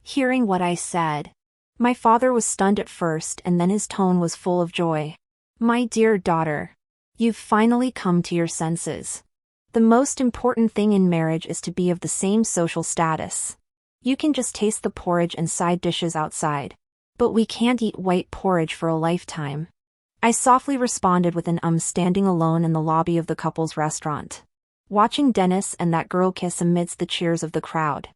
hearing what I said. My father was stunned at first, and then his tone was full of joy. My dear daughter, you've finally come to your senses. The most important thing in marriage is to be of the same social status. You can just taste the porridge and side dishes outside, but we can't eat white porridge for a lifetime. I softly responded with an standing alone in the lobby of the couple's restaurant, watching Dennis and that girl kiss amidst the cheers of the crowd.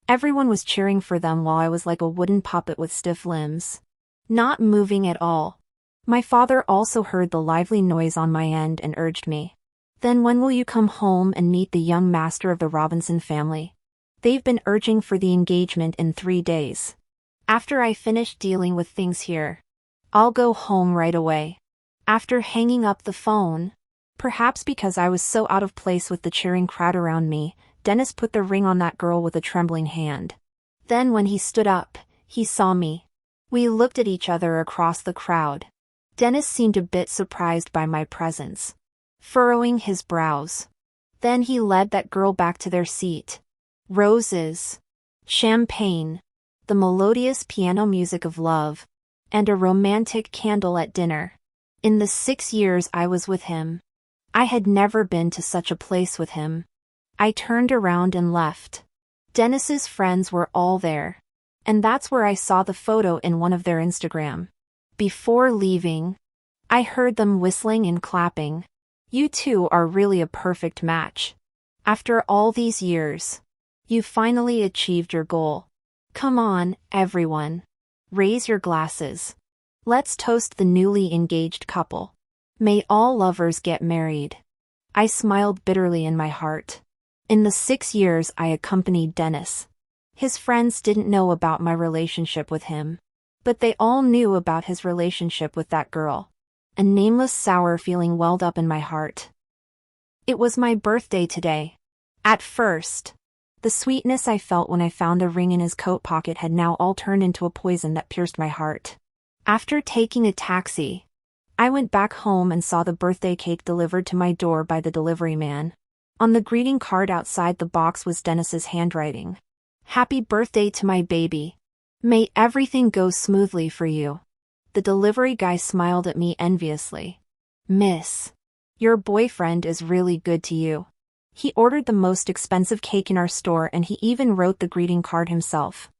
Everyone was cheering for them while I was like a wooden puppet with stiff limbs, not moving at all. My father also heard the lively noise on my end and urged me. Then when will you come home and meet the young master of the Robinson family? They've been urging for the engagement in 3 days. After I finish dealing with things here, I'll go home right away. After hanging up the phone, perhaps because I was so out of place with the cheering crowd around me, Dennis put the ring on that girl with a trembling hand. Then when he stood up, he saw me. We looked at each other across the crowd. Dennis seemed a bit surprised by my presence, furrowing his brows. Then he led that girl back to their seat. Roses, champagne, the melodious piano music of love, and a romantic candle at dinner. In the 6 years I was with him, I had never been to such a place with him. I turned around and left. Dennis's friends were all there, and that's where I saw the photo in one of their Instagram. Before leaving, I heard them whistling and clapping. You two are really a perfect match. After all these years, you finally achieved your goal. Come on, everyone. Raise your glasses. Let's toast the newly engaged couple. May all lovers get married. I smiled bitterly in my heart. In the 6 years I accompanied Dennis, his friends didn't know about my relationship with him, but they all knew about his relationship with that girl. A nameless sour feeling welled up in my heart. It was my birthday today. At first, the sweetness I felt when I found the ring in his coat pocket had now all turned into a poison that pierced my heart. After taking a taxi, I went back home and saw the birthday cake delivered to my door by the delivery man. On the greeting card outside the box was Dennis's handwriting. Happy birthday to my baby. May everything go smoothly for you. The delivery guy smiled at me enviously. Miss, your boyfriend is really good to you. He ordered the most expensive cake in our store and he even wrote the greeting card himself.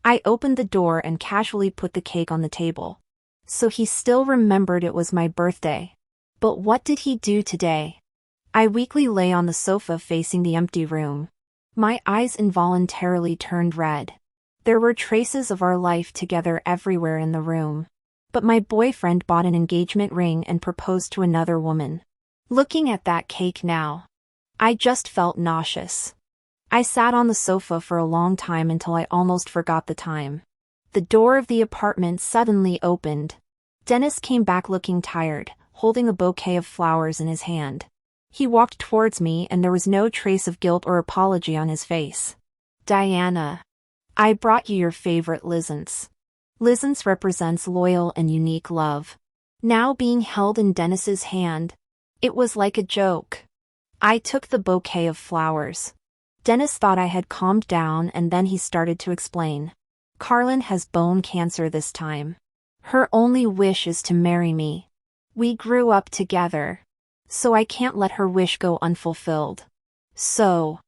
I opened the door and casually put the cake on the table. So he still remembered it was my birthday. But what did he do today? I weakly lay on the sofa facing the empty room. My eyes involuntarily turned red. There were traces of our life together everywhere in the room. But my boyfriend bought an engagement ring and proposed to another woman. Looking at that cake now, I just felt nauseous. I sat on the sofa for a long time until I almost forgot the time. The door of the apartment suddenly opened. Dennis came back looking tired, holding a bouquet of flowers in his hand. He walked towards me and there was no trace of guilt or apology on his face. Diana, I brought you your favorite innocence. Innocence represents loyal and unique love. Now being held in Dennis's hand, it was like a joke. I took the bouquet of flowers. Dennis thought I had calmed down and then he started to explain. Carlin has bone cancer this time. Her only wish is to marry me. We grew up together, so I can't let her wish go unfulfilled. So,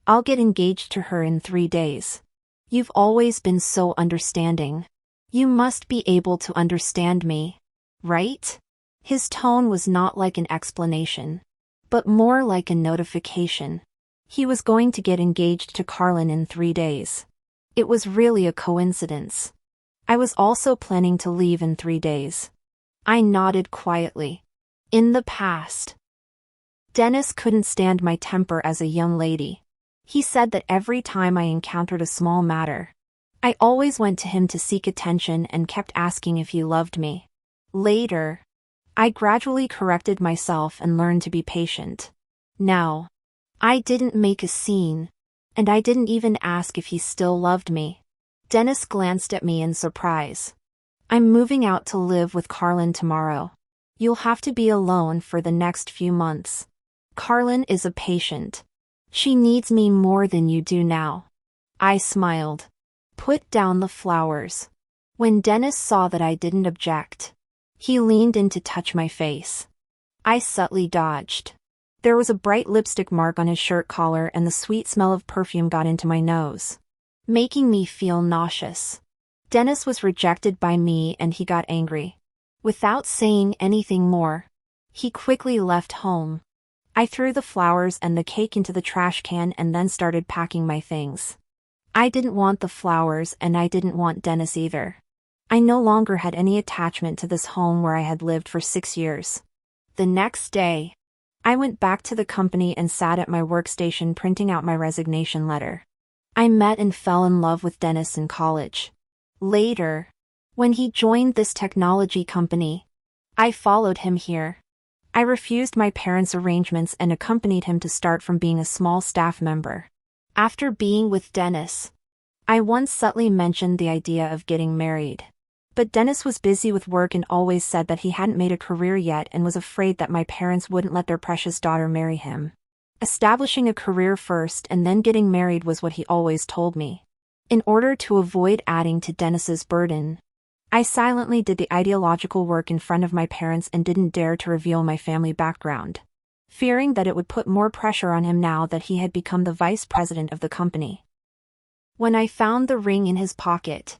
I'll get engaged to her in 3 days. You've always been so understanding. You must be able to understand me, right? His tone was not like an explanation, but more like a notification. He was going to get engaged to Carlin in 3 days. It was really a coincidence. I was also planning to leave in 3 days. I nodded quietly. In the past, Dennis couldn't stand my temper as a young lady. He said that every time I encountered a small matter, I always went to him to seek attention and kept asking if he loved me. Later, I gradually corrected myself and learned to be patient. Now, I didn't make a scene, and I didn't even ask if he still loved me. Dennis glanced at me in surprise. I'm moving out to live with Carlin tomorrow. You'll have to be alone for the next few months. Carlin is a patient. She needs me more than you do now. I smiled. Put down the flowers. When Dennis saw that I didn't object, he leaned in to touch my face. I subtly dodged. There was a bright lipstick mark on his shirt collar and the sweet smell of perfume got into my nose, making me feel nauseous. Dennis was rejected by me and he got angry. Without saying anything more, he quickly left home. I threw the flowers and the cake into the trash can and then started packing my things. I didn't want the flowers and I didn't want Dennis either. I no longer had any attachment to this home where I had lived for 6 years. The next day, I went back to the company and sat at my workstation printing out my resignation letter. I met and fell in love with Dennis in college. Later, when he joined this technology company, I followed him here. I refused my parents' arrangements and accompanied him to start from being a small staff member. After being with Dennis, I once subtly mentioned the idea of getting married. But Dennis was busy with work and always said that he hadn't made a career yet and was afraid that my parents wouldn't let their precious daughter marry him. Establishing a career first and then getting married was what he always told me. In order to avoid adding to Dennis's burden, I silently did the ideological work in front of my parents and didn't dare to reveal my family background, fearing that it would put more pressure on him now that he had become the vice president of the company. When I found the ring in his pocket,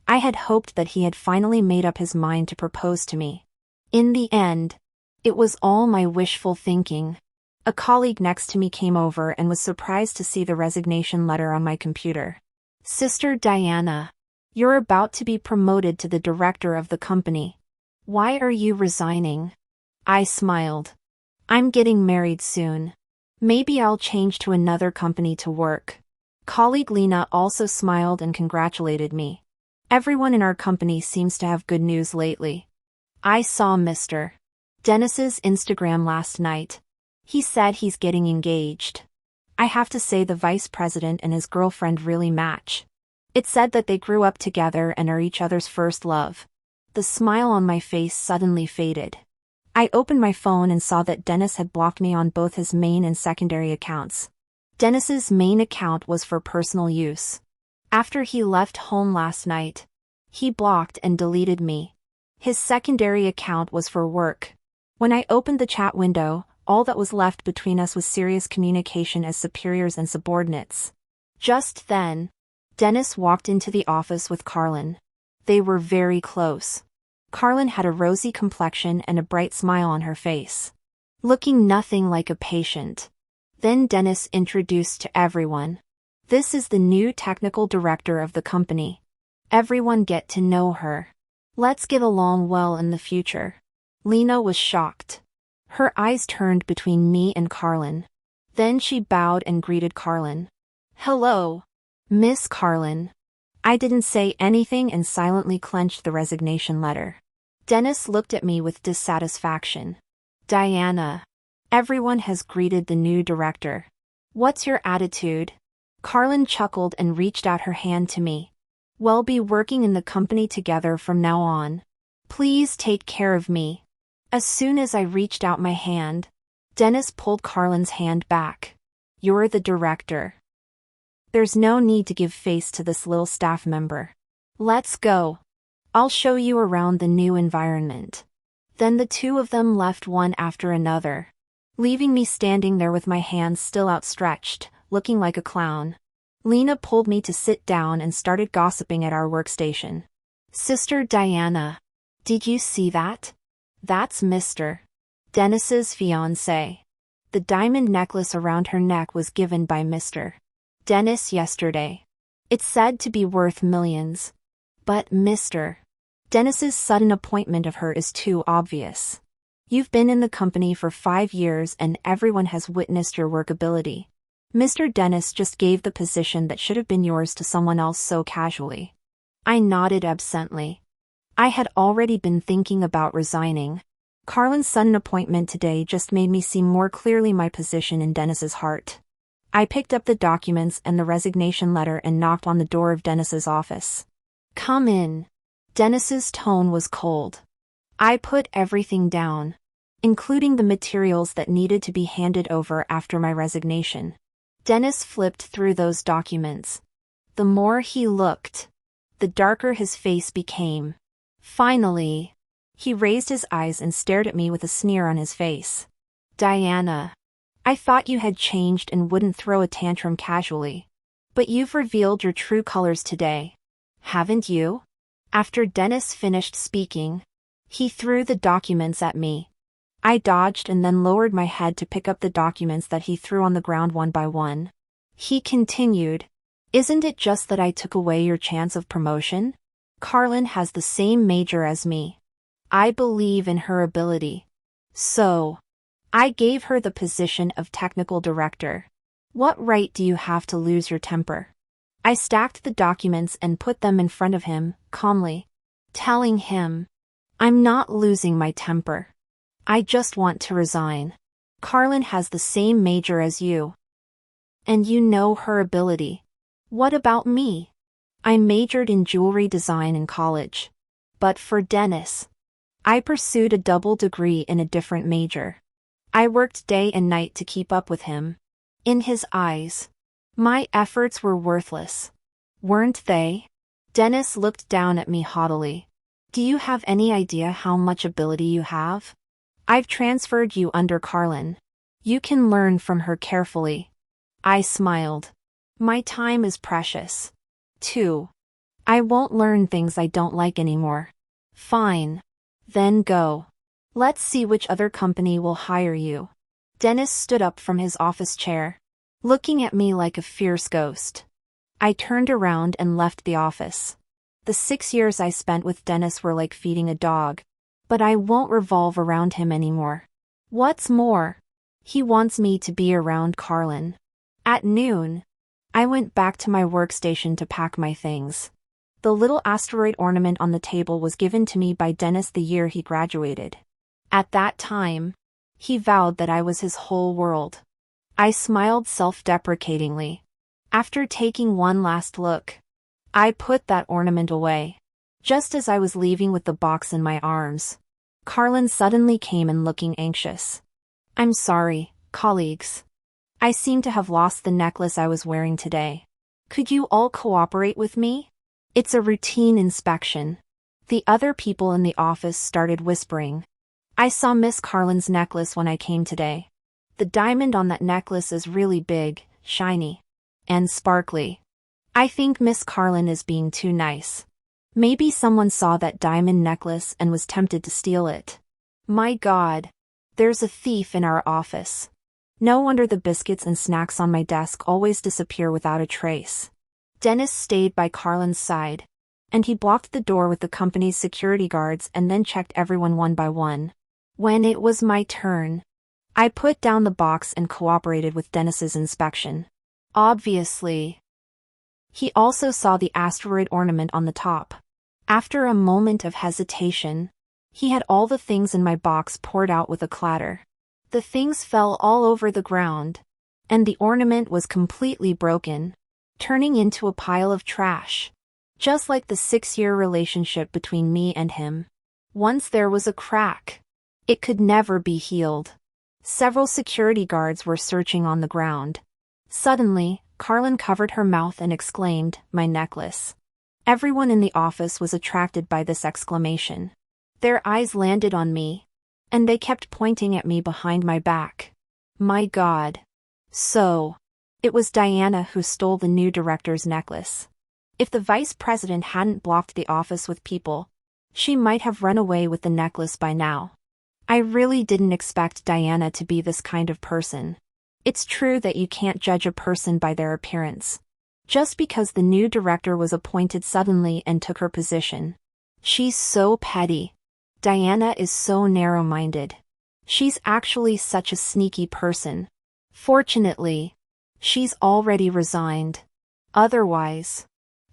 I had hoped that he had finally made up his mind to propose to me. In the end, it was all my wishful thinking. A colleague next to me came over and was surprised to see the resignation letter on my computer. Sister Diana, you're about to be promoted to the director of the company. Why are you resigning? I smiled. I'm getting married soon. Maybe I'll change to another company to work. Colleague Lena also smiled and congratulated me. Everyone in our company seems to have good news lately. I saw Mr. Dennis's Instagram last night. He said he's getting engaged. I have to say the vice president and his girlfriend really match. It said that they grew up together and are each other's first love. The smile on my face suddenly faded. I opened my phone and saw that Dennis had blocked me on both his main and secondary accounts. Dennis's main account was for personal use. After he left home last night, he blocked and deleted me. His secondary account was for work. When I opened the chat window, all that was left between us was serious communication as superiors and subordinates. Just then, Dennis walked into the office with Carlin. They were very close. Carlin had a rosy complexion and a bright smile on her face, looking nothing like a patient. Then Dennis introduced to everyone. This is the new technical director of the company. Everyone get to know her. Let's get along well in the future. Lena was shocked. Her eyes turned between me and Carlin. Then she bowed and greeted Carlin. Hello, Miss Carlin. I didn't say anything and silently clenched the resignation letter. Dennis looked at me with dissatisfaction. Diana, everyone has greeted the new director. What's your attitude? Carlin chuckled and reached out her hand to me. We'll be working in the company together from now on. Please take care of me. As soon as I reached out my hand, Dennis pulled Carlin's hand back. You're the director. There's no need to give face to this little staff member. Let's go. I'll show you around the new environment. Then the two of them left one after another, leaving me standing there with my hands still outstretched, looking like a clown. Lena pulled me to sit down and started gossiping at our workstation. Sister Diana, did you see that? That's Mr. Dennis's fiancé. The diamond necklace around her neck was given by Mr. Dennis yesterday. It's said to be worth millions. But Mr. Dennis's sudden appointment of her is too obvious. You've been in the company for 5 years and everyone has witnessed your work ability. Mr. Dennis just gave the position that should have been yours to someone else so casually. I nodded absently. I had already been thinking about resigning. Carlin's sudden appointment today just made me see more clearly my position in Dennis's heart. I picked up the documents and the resignation letter and knocked on the door of Dennis's office. Come in. Dennis's tone was cold. I put everything down, including the materials that needed to be handed over after my resignation. Dennis flipped through those documents. The more he looked, the darker his face became. Finally, he raised his eyes and stared at me with a sneer on his face. Diana, I thought you had changed and wouldn't throw a tantrum casually. But you've revealed your true colors today. Haven't you? After Dennis finished speaking, he threw the documents at me. I dodged and then lowered my head to pick up the documents that he threw on the ground one by one. He continued, "Isn't it just that I took away your chance of promotion? Carlin has the same major as me. I believe in her ability. So, I gave her the position of technical director. What right do you have to lose your temper?" I stacked the documents and put them in front of him, calmly, telling him, "I'm not losing my temper. I just want to resign. Carlin has the same major as you. And you know her ability. What about me? I majored in jewelry design in college. But for Dennis, I pursued a double degree in a different major. I worked day and night to keep up with him. In his eyes, my efforts were worthless. Weren't they?" Dennis looked down at me haughtily. "Do you have any idea how much ability you have? I've transferred you under Carlin. You can learn from her carefully." I smiled. "My time is precious. Too. I won't learn things I don't like anymore." "Fine. Then go. Let's see which other company will hire you." Dennis stood up from his office chair, looking at me like a fierce ghost. I turned around and left the office. The 6 years I spent with Dennis were like feeding a dog. But I won't revolve around him anymore. What's more, he wants me to be around Carlin. At noon, I went back to my workstation to pack my things. The little asteroid ornament on the table was given to me by Dennis the year he graduated. At that time, he vowed that I was his whole world. I smiled self-deprecatingly. After taking one last look, I put that ornament away. Just as I was leaving with the box in my arms, Carlin suddenly came in looking anxious. "I'm sorry, colleagues. I seem to have lost the necklace I was wearing today. Could you all cooperate with me? It's a routine inspection." The other people in the office started whispering. "I saw Miss Carlin's necklace when I came today. The diamond on that necklace is really big, shiny, and sparkly. I think Miss Carlin is being too nice. Maybe someone saw that diamond necklace and was tempted to steal it. My God, there's a thief in our office. No wonder the biscuits and snacks on my desk always disappear without a trace." Dennis stayed by Carlin's side, and he blocked the door with the company's security guards and then checked everyone one by one. When it was my turn, I put down the box and cooperated with Dennis's inspection. Obviously, he also saw the asteroid ornament on the top. After a moment of hesitation, he had all the things in my box poured out with a clatter. The things fell all over the ground, and the ornament was completely broken, turning into a pile of trash. Just like the 6-year relationship between me and him. Once there was a crack, it could never be healed. Several security guards were searching on the ground. Suddenly, Carlin covered her mouth and exclaimed, "My necklace." Everyone in the office was attracted by this exclamation. Their eyes landed on me, and they kept pointing at me behind my back. My God. So, it was Diana who stole the new director's necklace. If the vice president hadn't blocked the office with people, she might have run away with the necklace by now. I really didn't expect Diana to be this kind of person. It's true that you can't judge a person by their appearance. Just because the new director was appointed suddenly and took her position. She's so petty. Diana is so narrow-minded. She's actually such a sneaky person. Fortunately, she's already resigned. Otherwise,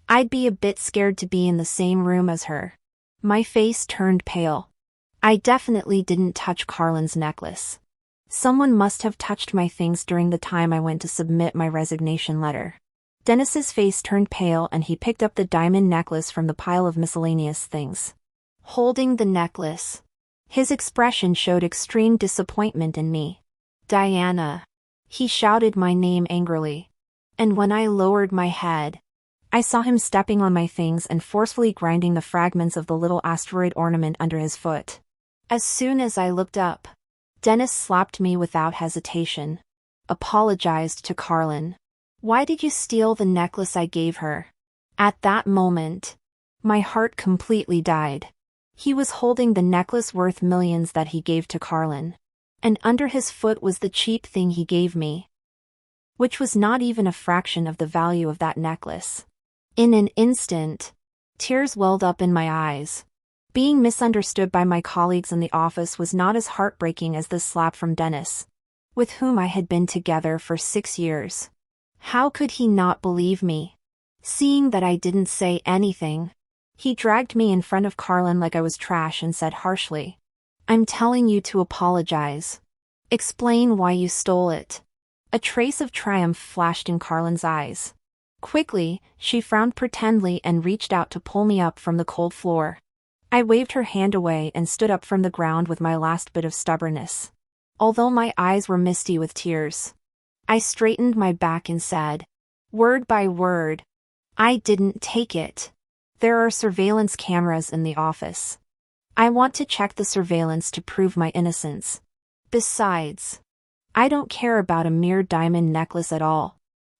I'd be a bit scared to be in the same room as her. My face turned pale. I definitely didn't touch Carlin's necklace. Someone must have touched my things during the time I went to submit my resignation letter. Dennis's face turned pale and he picked up the diamond necklace from the pile of miscellaneous things. Holding the necklace, his expression showed extreme disappointment in me. "Diana." He shouted my name angrily. And when I lowered my head, I saw him stepping on my things and forcefully grinding the fragments of the little asteroid ornament under his foot. As soon as I looked up, Dennis slapped me without hesitation. Apologized to Carlin. Why did you steal the necklace I gave her? At that moment, my heart completely died. He was holding the necklace worth millions that he gave to Carlin. And under his foot was the cheap thing he gave me, which was not even a fraction of the value of that necklace. In an instant, tears welled up in my eyes. Being misunderstood by my colleagues in the office was not as heartbreaking as this slap from Dennis, with whom I had been together for 6 years. How could he not believe me? Seeing that I didn't say anything, he dragged me in front of Carlin like I was trash and said harshly, "I'm telling you to apologize. Explain why you stole it." A trace of triumph flashed in Carlin's eyes. Quickly, she frowned pretendedly and reached out to pull me up from the cold floor. I waved her hand away and stood up from the ground with my last bit of stubbornness. Although my eyes were misty with tears, I straightened my back and said, word by word, "I didn't take it. There are surveillance cameras in the office. I want to check the surveillance to prove my innocence. Besides, I don't care about a mere diamond necklace at all."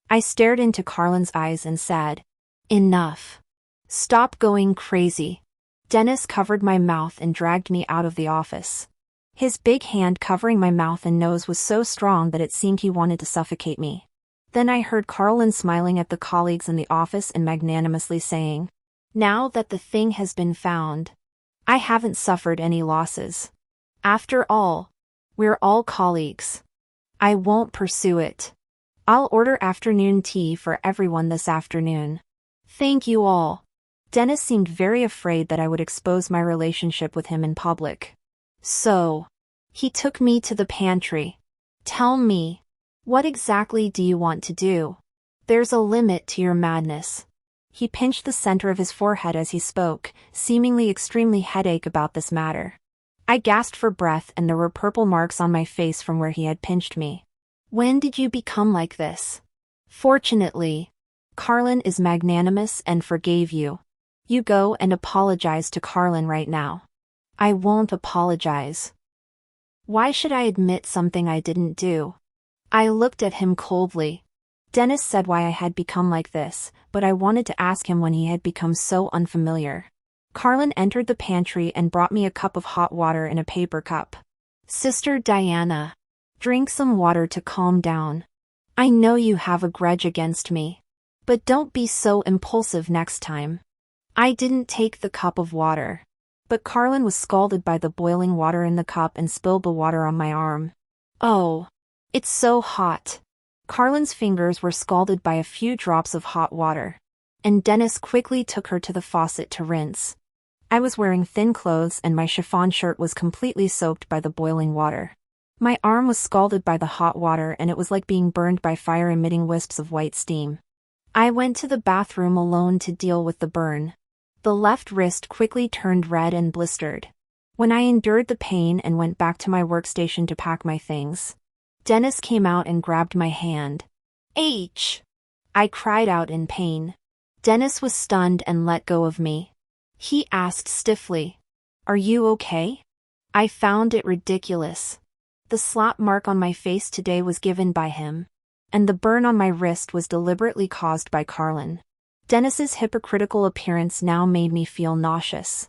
I stared into Carlin's eyes and said, "Enough. Stop going crazy." Dennis covered my mouth and dragged me out of the office. His big hand covering my mouth and nose was so strong that it seemed he wanted to suffocate me. Then I heard Carlin smiling at the colleagues in the office and magnanimously saying, "Now that the thing has been found, I haven't suffered any losses. After all, we're all colleagues. I won't pursue it. I'll order afternoon tea for everyone this afternoon. Thank you all." Dennis seemed very afraid that I would expose my relationship with him in public. So, he took me to the pantry. "Tell me, what exactly do you want to do? There's a limit to your madness." He pinched the center of his forehead as he spoke, seemingly extremely headache about this matter. I gasped for breath and there were purple marks on my face from where he had pinched me. "When did you become like this?" "Fortunately, Carlin is magnanimous and forgave you. You go and apologize to Carlin right now." "I won't apologize." "Why should I admit something I didn't do?" I looked at him coldly. Dennis said why I had become like this, but I wanted to ask him when he had become so unfamiliar. Carlin entered the pantry and brought me a cup of hot water in a paper cup. "Sister Diana, drink some water to calm down. I know you have a grudge against me, but don't be so impulsive next time." I didn't take the cup of water, but Carlin was scalded by the boiling water in the cup and spilled the water on my arm. "Oh, it's so hot." Carlin's fingers were scalded by a few drops of hot water, and Dennis quickly took her to the faucet to rinse. I was wearing thin clothes and my chiffon shirt was completely soaked by the boiling water. My arm was scalded by the hot water and it was like being burned by fire emitting wisps of white steam. I went to the bathroom alone to deal with the burn. The left wrist quickly turned red and blistered. When I endured the pain and went back to my workstation to pack my things, Dennis came out and grabbed my hand. "H!" I cried out in pain. Dennis was stunned and let go of me. He asked stiffly, "Are you okay?" I found it ridiculous. The slap mark on my face today was given by him, and the burn on my wrist was deliberately caused by Carlin. Dennis's hypocritical appearance now made me feel nauseous.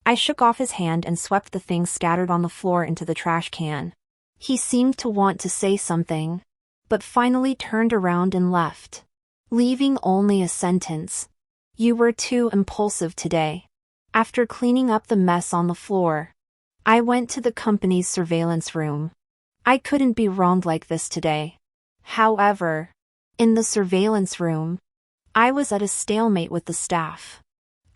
I shook off his hand and swept the things scattered on the floor into the trash can. He seemed to want to say something, but finally turned around and left, leaving only a sentence. "You were too impulsive today." After cleaning up the mess on the floor, I went to the company's surveillance room. I couldn't be wronged like this today. However, in the surveillance room, I was at a stalemate with the staff.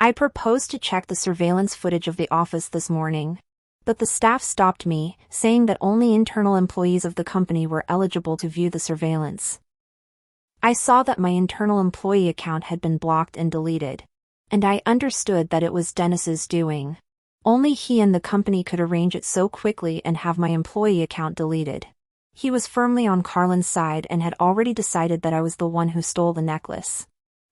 I proposed to check the surveillance footage of the office this morning, but the staff stopped me, saying that only internal employees of the company were eligible to view the surveillance. I saw that my internal employee account had been blocked and deleted, and I understood that it was Dennis's doing. Only he and the company could arrange it so quickly and have my employee account deleted. He was firmly on Carlin's side and had already decided that I was the one who stole the necklace.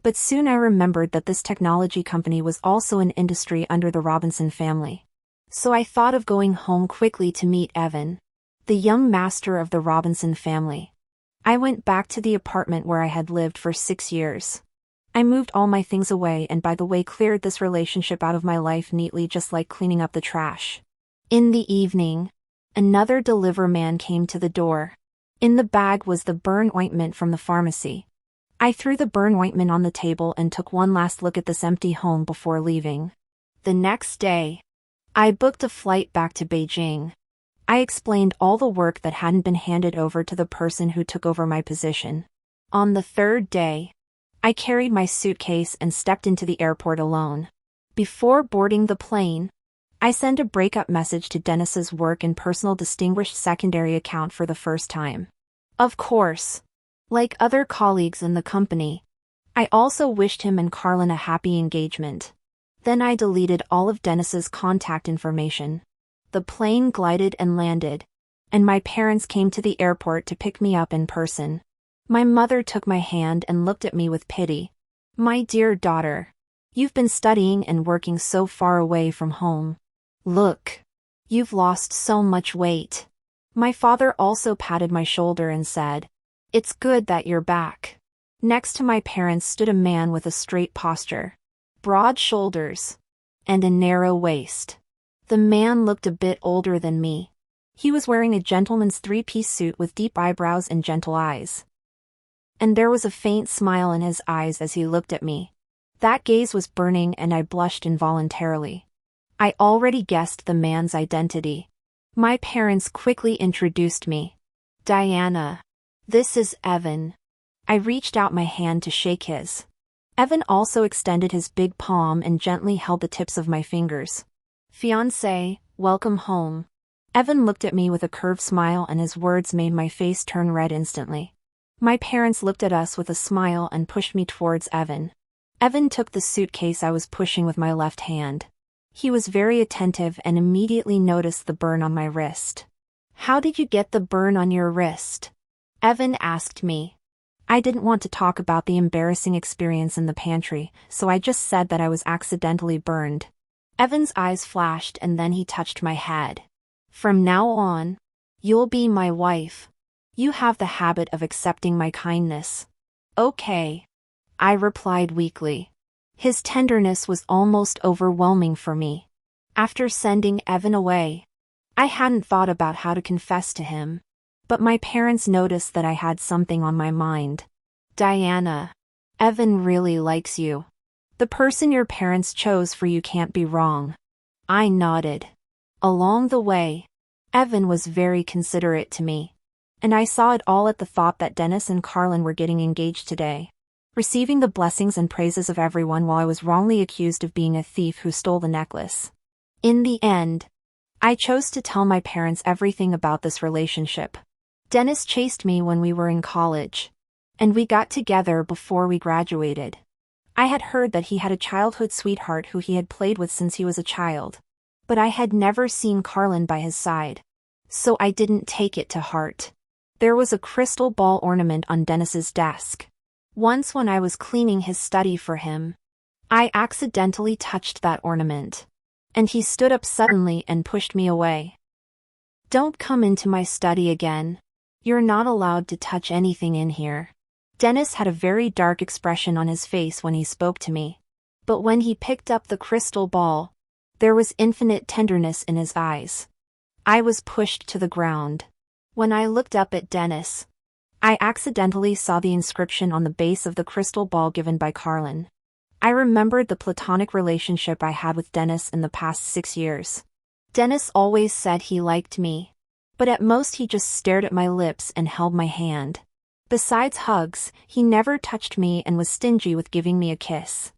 But soon I remembered that this technology company was also an industry under the Robinson family. So I thought of going home quickly to meet Evan, the young master of the Robinson family. I went back to the apartment where I had lived for 6 years. I moved all my things away and by the way cleared this relationship out of my life neatly, just like cleaning up the trash. In the evening, another deliver man came to the door. In the bag was the burn ointment from the pharmacy. I threw the burn ointment on the table and took one last look at this empty home before leaving. The next day, I booked a flight back to Beijing. I explained all the work that hadn't been handed over to the person who took over my position. On the third day, I carried my suitcase and stepped into the airport alone. Before boarding the plane, I sent a breakup message to Dennis's work and personal distinguished secondary account for the first time. Of course, like other colleagues in the company, I also wished him and Carlin a happy engagement. Then I deleted all of Dennis's contact information. The plane glided and landed, and my parents came to the airport to pick me up in person. My mother took my hand and looked at me with pity. "My dear daughter, you've been studying and working so far away from home. Look, you've lost so much weight." My father also patted my shoulder and said, "It's good that you're back." Next to my parents stood a man with a straight posture, broad shoulders, and a narrow waist. The man looked a bit older than me. He was wearing a gentleman's three-piece suit with deep eyebrows and gentle eyes. And there was a faint smile in his eyes as he looked at me. That gaze was burning and I blushed involuntarily. I already guessed the man's identity. My parents quickly introduced me. "Diana, this is Evan." I reached out my hand to shake his. Evan also extended his big palm and gently held the tips of my fingers. "Fiancé, welcome home." Evan looked at me with a curved smile and his words made my face turn red instantly. My parents looked at us with a smile and pushed me towards Evan. Evan took the suitcase I was pushing with my left hand. He was very attentive and immediately noticed the burn on my wrist. "How did you get the burn on your wrist?" Evan asked me. I didn't want to talk about the embarrassing experience in the pantry, so I just said that I was accidentally burned. Evan's eyes flashed and then he touched my head. "From now on, you'll be my wife. You have the habit of accepting my kindness." "Okay," I replied weakly. His tenderness was almost overwhelming for me. After sending Evan away, I hadn't thought about how to confess to him. But my parents noticed that I had something on my mind. "Diana, Evan really likes you. The person your parents chose for you can't be wrong." I nodded. Along the way, Evan was very considerate to me. And I saw it all at the thought that Dennis and Carlin were getting engaged today, receiving the blessings and praises of everyone while I was wrongly accused of being a thief who stole the necklace. In the end, I chose to tell my parents everything about this relationship. Dennis chased me when we were in college, and we got together before we graduated. I had heard that he had a childhood sweetheart who he had played with since he was a child, but I had never seen Carlin by his side, so I didn't take it to heart. There was a crystal ball ornament on Dennis's desk. Once when I was cleaning his study for him, I accidentally touched that ornament, and he stood up suddenly and pushed me away. "Don't come into my study again. You're not allowed to touch anything in here." Dennis had a very dark expression on his face when he spoke to me. But when he picked up the crystal ball, there was infinite tenderness in his eyes. I was pushed to the ground. When I looked up at Dennis, I accidentally saw the inscription on the base of the crystal ball given by Carlin. I remembered the platonic relationship I had with Dennis in the past 6 years. Dennis always said he liked me, but at most he just stared at my lips and held my hand. Besides hugs, he never touched me and was stingy with giving me a kiss.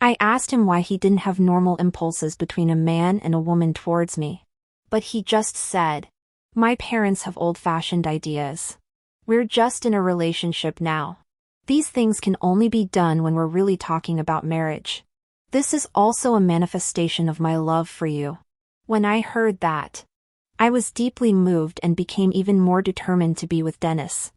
I asked him why he didn't have normal impulses between a man and a woman towards me. But he just said, "My parents have old-fashioned ideas. We're just in a relationship now. These things can only be done when we're really talking about marriage. This is also a manifestation of my love for you." When I heard that, I was deeply moved and became even more determined to be with Dennis.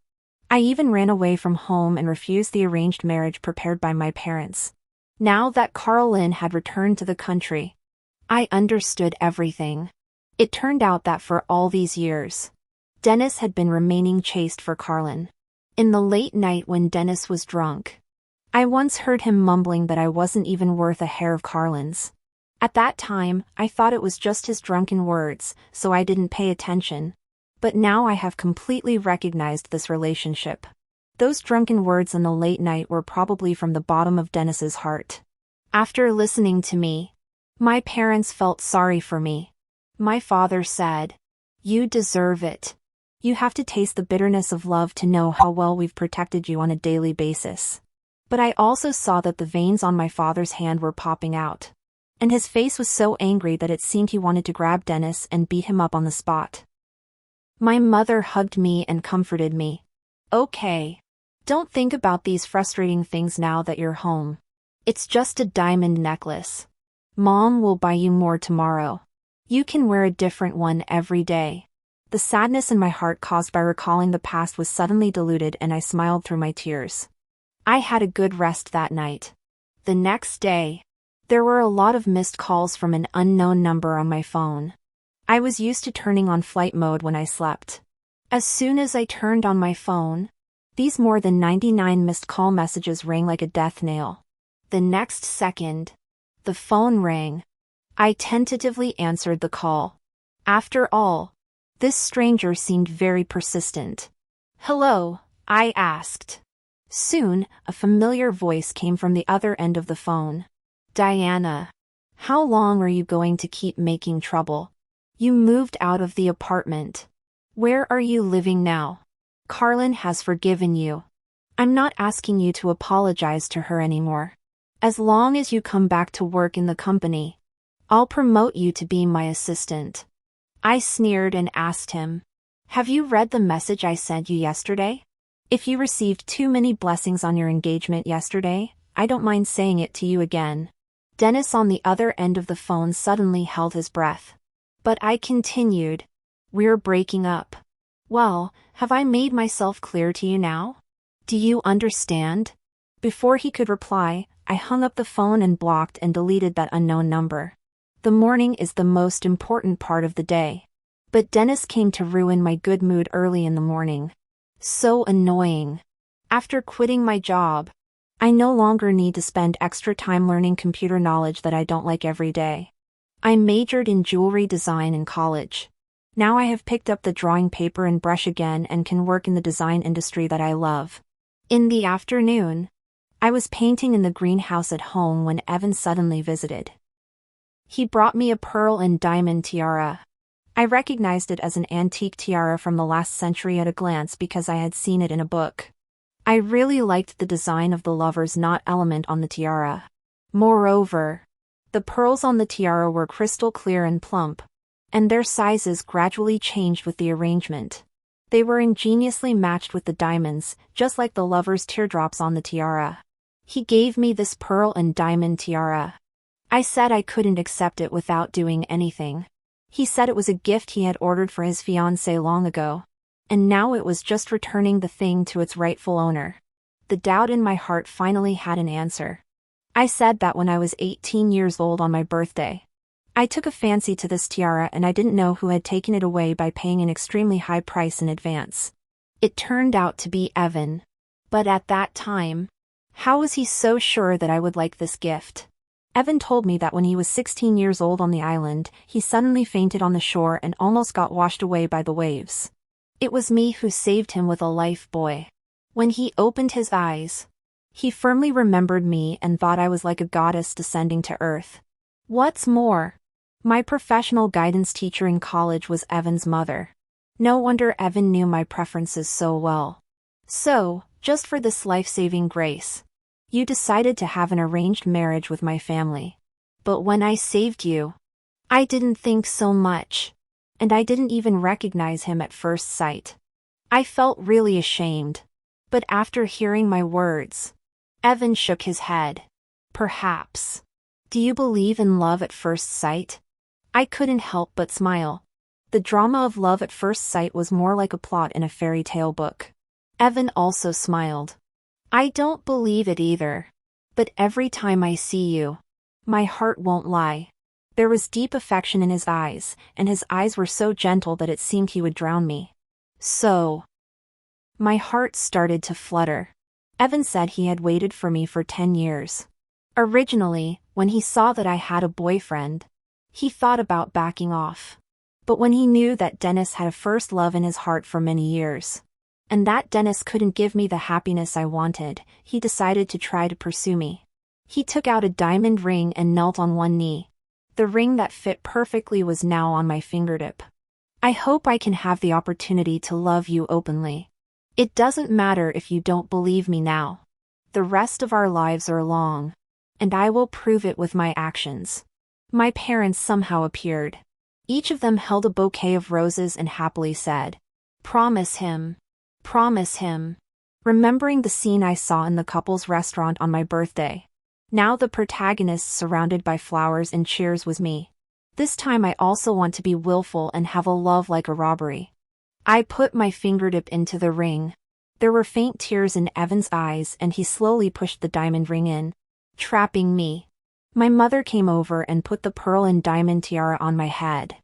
I even ran away from home and refused the arranged marriage prepared by my parents. Now that Carlin had returned to the country, I understood everything. It turned out that for all these years, Dennis had been remaining chaste for Carlin. In the late night when Dennis was drunk, I once heard him mumbling that I wasn't even worth a hair of Carlin's. At that time, I thought it was just his drunken words, so I didn't pay attention. But now I have completely recognized this relationship. Those drunken words in the late night were probably from the bottom of Dennis's heart. After listening to me, my parents felt sorry for me. My father said, "You deserve it. You have to taste the bitterness of love to know how well we've protected you on a daily basis." But I also saw that the veins on my father's hand were popping out. And his face was so angry that it seemed he wanted to grab Dennis and beat him up on the spot. My mother hugged me and comforted me. "Okay. Don't think about these frustrating things now that you're home. It's just a diamond necklace. Mom will buy you more tomorrow. You can wear a different one every day." The sadness in my heart caused by recalling the past was suddenly diluted and I smiled through my tears. I had a good rest that night. The next day, there were a lot of missed calls from an unknown number on my phone. I was used to turning on flight mode when I slept. As soon as I turned on my phone, these more than 99 missed call messages rang like a death knell. The next second, the phone rang. I tentatively answered the call. After all, this stranger seemed very persistent. "Hello?" I asked. Soon, a familiar voice came from the other end of the phone. "Diana, how long are you going to keep making trouble? You moved out of the apartment. Where are you living now? Carlin has forgiven you. I'm not asking you to apologize to her anymore. As long as you come back to work in the company, I'll promote you to be my assistant." I sneered and asked him, "Have you read the message I sent you yesterday? If you received too many blessings on your engagement yesterday, I don't mind saying it to you again." Dennis on the other end of the phone suddenly held his breath. But I continued, "We're breaking up. Well, have I made myself clear to you now? Do you understand?" Before he could reply, I hung up the phone and blocked and deleted that unknown number. The morning is the most important part of the day. But Dennis came to ruin my good mood early in the morning. So annoying. After quitting my job, I no longer need to spend extra time learning computer knowledge that I don't like every day. I majored in jewelry design in college. Now I have picked up the drawing paper and brush again and can work in the design industry that I love. In the afternoon, I was painting in the greenhouse at home when Evan suddenly visited. He brought me a pearl and diamond tiara. I recognized it as an antique tiara from the last century at a glance because I had seen it in a book. I really liked the design of the lover's knot element on the tiara. Moreover, the pearls on the tiara were crystal clear and plump, and their sizes gradually changed with the arrangement. They were ingeniously matched with the diamonds, just like the lover's teardrops on the tiara. He gave me this pearl and diamond tiara. I said I couldn't accept it without doing anything. He said it was a gift he had ordered for his fiancée long ago, and now it was just returning the thing to its rightful owner. The doubt in my heart finally had an answer. I said that when I was 18 years old on my birthday, I took a fancy to this tiara and I didn't know who had taken it away by paying an extremely high price in advance. It turned out to be Evan. But at that time, how was he so sure that I would like this gift? Evan told me that when he was 16 years old on the island, he suddenly fainted on the shore and almost got washed away by the waves. It was me who saved him with a life buoy. When he opened his eyes, he firmly remembered me and thought I was like a goddess descending to earth. What's more, my professional guidance teacher in college was Evan's mother. No wonder Evan knew my preferences so well. So, just for this life-saving grace, you decided to have an arranged marriage with my family. But when I saved you, I didn't think so much. And I didn't even recognize him at first sight. I felt really ashamed. But after hearing my words, Evan shook his head. Perhaps. Do you believe in love at first sight? I couldn't help but smile. The drama of love at first sight was more like a plot in a fairy tale book. Evan also smiled. I don't believe it either. But every time I see you, my heart won't lie. There was deep affection in his eyes, and his eyes were so gentle that it seemed he would drown me. So, my heart started to flutter. Evan said he had waited for me for 10 years. Originally, when he saw that I had a boyfriend, he thought about backing off. But when he knew that Dennis had a first love in his heart for many years, and that Dennis couldn't give me the happiness I wanted, he decided to try to pursue me. He took out a diamond ring and knelt on one knee. The ring that fit perfectly was now on my fingertip. I hope I can have the opportunity to love you openly. It doesn't matter if you don't believe me now. The rest of our lives are long, and I will prove it with my actions. My parents somehow appeared. Each of them held a bouquet of roses and happily said, "Promise him. Promise him." Remembering the scene I saw in the couple's restaurant on my birthday. Now the protagonist surrounded by flowers and cheers was me. This time I also want to be willful and have a love like a robbery. I put my fingertip into the ring. There were faint tears in Evan's eyes and he slowly pushed the diamond ring in, trapping me. My mother came over and put the pearl and diamond tiara on my head.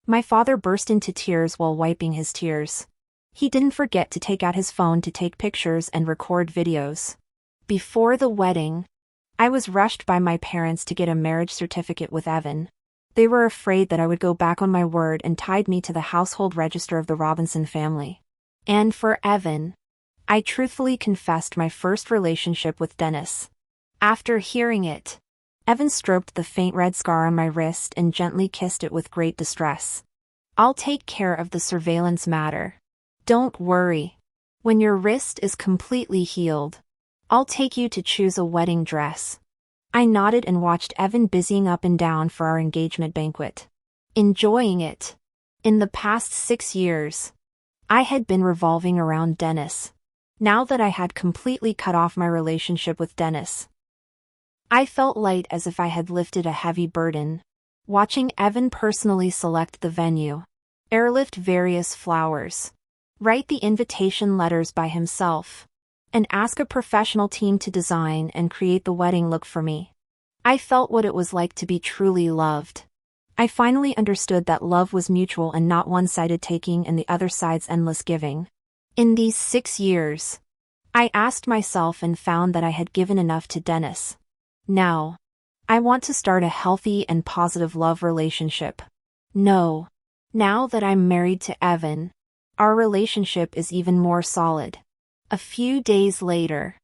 My father burst into tears while wiping his tears. He didn't forget to take out his phone to take pictures and record videos. Before the wedding, I was rushed by my parents to get a marriage certificate with Evan. They were afraid that I would go back on my word and tied me to the household register of the Robinson family. And for Evan, I truthfully confessed my first relationship with Dennis. After hearing it, Evan stroked the faint red scar on my wrist and gently kissed it with great distress. "I'll take care of the surveillance matter. Don't worry. When your wrist is completely healed, I'll take you to choose a wedding dress." I nodded and watched Evan busying up and down for our engagement banquet. Enjoying it. In the past 6 years, I had been revolving around Dennis. Now that I had completely cut off my relationship with Dennis, I felt light as if I had lifted a heavy burden. Watching Evan personally select the venue, airlift various flowers, write the invitation letters by himself, and ask a professional team to design and create the wedding look for me. I felt what it was like to be truly loved. I finally understood that love was mutual and not one-sided taking and the other side's endless giving. In these 6 years, I asked myself and found that I had given enough to Dennis. Now, I want to start a healthy and positive love relationship. No. Now that I'm married to Evan, our relationship is even more solid. A few days later,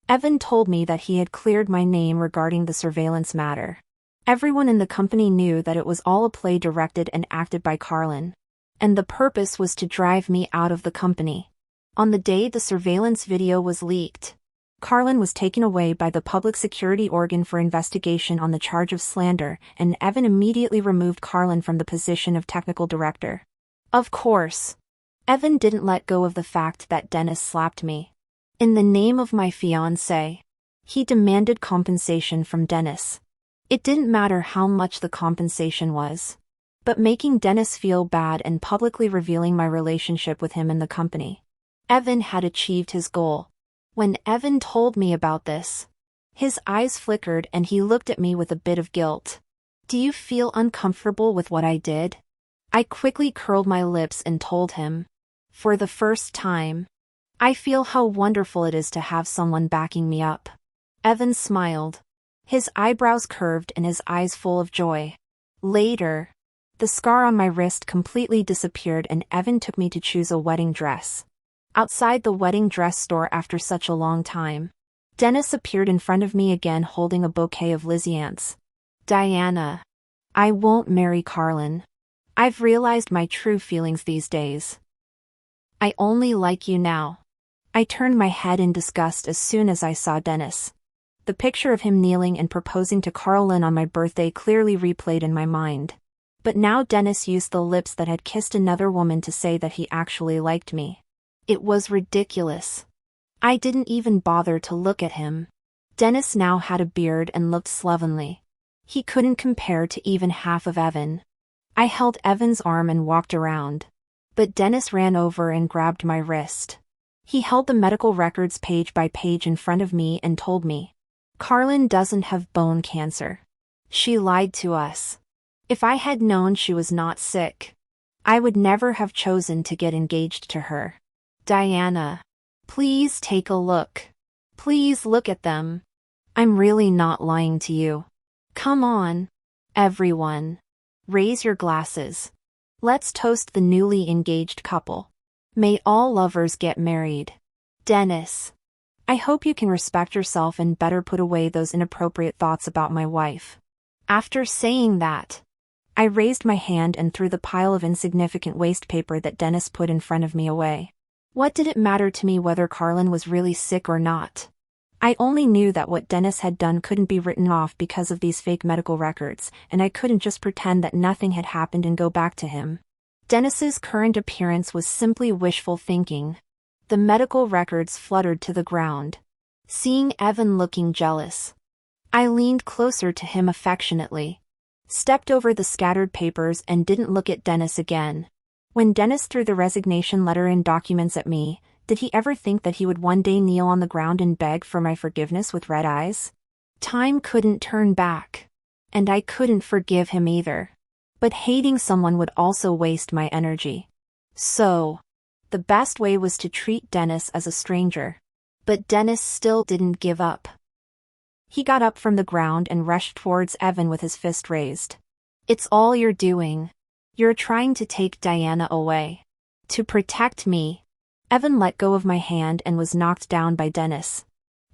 Evan told me that he had cleared my name regarding the surveillance matter. Everyone in the company knew that it was all a play directed and acted by Carlin, and the purpose was to drive me out of the company. On the day the surveillance video was leaked, Carlin was taken away by the public security organ for investigation on the charge of slander, and Evan immediately removed Carlin from the position of technical director. Of course, Evan didn't let go of the fact that Dennis slapped me. In the name of my fiancé, he demanded compensation from Dennis. It didn't matter how much the compensation was, but making Dennis feel bad and publicly revealing my relationship with him in the company. Evan had achieved his goal. When Evan told me about this, his eyes flickered and he looked at me with a bit of guilt. "Do you feel uncomfortable with what I did?" I quickly curled my lips and told him, "For the first time, I feel how wonderful it is to have someone backing me up." Evan smiled, his eyebrows curved and his eyes full of joy. Later, the scar on my wrist completely disappeared and Evan took me to choose a wedding dress. Outside the wedding dress store after such a long time, Dennis appeared in front of me again holding a bouquet of lisianths. "Diana, I won't marry Carlin. I've realized my true feelings these days. I only like you now." I turned my head in disgust as soon as I saw Dennis. The picture of him kneeling and proposing to Carlin on my birthday clearly replayed in my mind. But now Dennis used the lips that had kissed another woman to say that he actually liked me. It was ridiculous. I didn't even bother to look at him. Dennis now had a beard and looked slovenly. He couldn't compare to even half of Evan. I held Evan's arm and walked around, but Dennis ran over and grabbed my wrist. He held the medical records page by page in front of me and told me, "Carlin doesn't have bone cancer. She lied to us. If I had known she was not sick, I would never have chosen to get engaged to her. Diana, please take a look. Please look at them. I'm really not lying to you. Come on, everyone. Raise your glasses. Let's toast the newly engaged couple. May all lovers get married. Dennis. I hope you can respect yourself and better put away those inappropriate thoughts about my wife." After saying that, I raised my hand and threw the pile of insignificant waste paper that Dennis put in front of me away. What did it matter to me whether Carlin was really sick or not? I only knew that what Dennis had done couldn't be written off because of these fake medical records, and I couldn't just pretend that nothing had happened and go back to him. Dennis's current appearance was simply wishful thinking. The medical records fluttered to the ground. Seeing Evan looking jealous, I leaned closer to him affectionately, stepped over the scattered papers and didn't look at Dennis again. When Dennis threw the resignation letter and documents at me, did he ever think that he would one day kneel on the ground and beg for my forgiveness with red eyes? Time couldn't turn back. And I couldn't forgive him either. But hating someone would also waste my energy. So, the best way was to treat Dennis as a stranger. But Dennis still didn't give up. He got up from the ground and rushed towards Evan with his fist raised. "It's all you're doing. You're trying to take Diana away. To protect me." Evan let go of my hand and was knocked down by Dennis.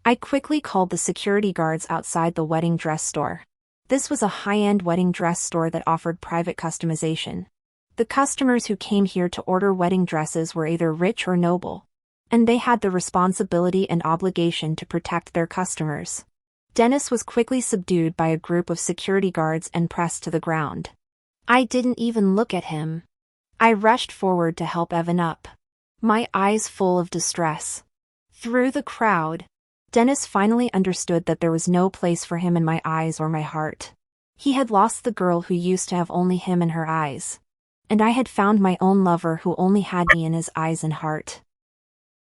I quickly called the security guards outside the wedding dress store. This was a high-end wedding dress store that offered private customization. The customers who came here to order wedding dresses were either rich or noble, and they had the responsibility and obligation to protect their customers. Dennis was quickly subdued by a group of security guards and pressed to the ground. I didn't even look at him. I rushed forward to help Evan up, my eyes full of distress. Through the crowd, Dennis finally understood that there was no place for him in my eyes or my heart. He had lost the girl who used to have only him in her eyes, and I had found my own lover who only had me in his eyes and heart.